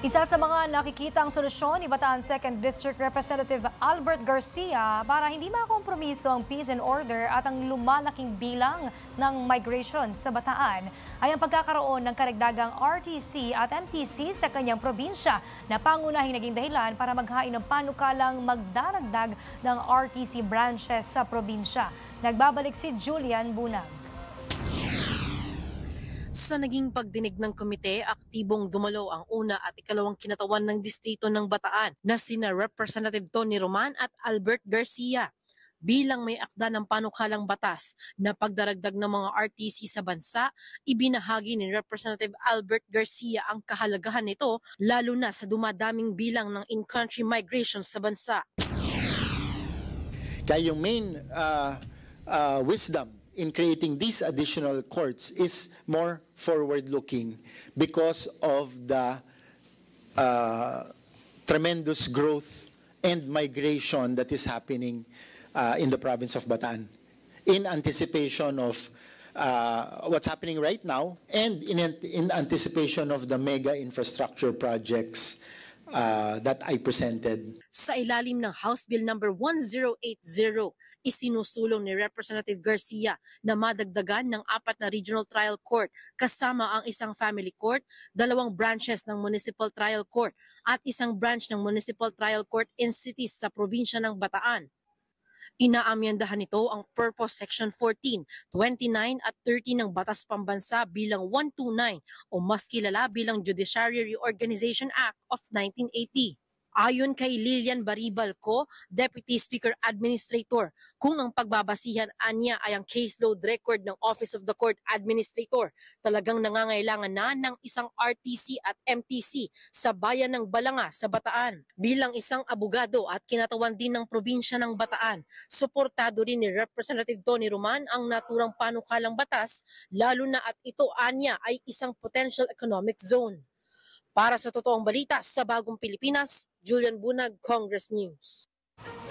Isa sa mga nakikitang solusyon ni Bataan 2nd District Representative Albert Garcia para hindi makompromiso ang peace and order at ang lumalaking bilang ng migration sa Bataan ay ang pagkakaroon ng karagdagang RTC at MTC sa kanyang probinsya na pangunahing naging dahilan para maghain ng panukalang magdaragdag ng RTC branches sa probinsya. Nagbabalik si Julian Bunag. Sa naging pagdinig ng komite, aktibong dumalo ang una at ikalawang kinatawan ng distrito ng Bataan na sina Representative Tony Roman at Albert Garcia. Bilang may akda ng panukalang batas na pagdaragdag ng mga RTC sa bansa, ibinahagi ni Representative Albert Garcia ang kahalagahan nito lalo na sa dumadaming bilang ng in-country migration sa bansa. Kaya yung main wisdom in creating these additional courts is more forward-looking because of the tremendous growth and migration that is happening in the province of Bataan. In anticipation of what's happening right now and in anticipation of the mega infrastructure projects that I presented. Sa ilalim ng House Bill number 1080, isinusulong ni Representative Garcia na madagdagan ng 4 na regional trial court kasama ang isang family court, 2 branches ng municipal trial court at 1 branch ng municipal trial court in cities sa probinsya ng Bataan. Inaamyendahan nito ang Purpose Section 14, 29 at 30 ng Batas Pambansa bilang 129 o mas kilala bilang Judiciary Reorganization Act of 1980. Ayon kay Lilian Baribalco, Deputy Speaker Administrator, kung ang pagbabasihan anya ay ang caseload record ng Office of the Court Administrator, talagang nangangailangan na ng isang RTC at MTC sa bayan ng Balanga sa Bataan. Bilang isang abogado at kinatawan din ng probinsya ng Bataan, suportado rin ni Representative Tony Roman ang naturang panukalang batas, lalo na at ito anya ay isang potential economic zone. Para sa totoong balita sa Bagong Pilipinas, Julian Bunag, Congress News.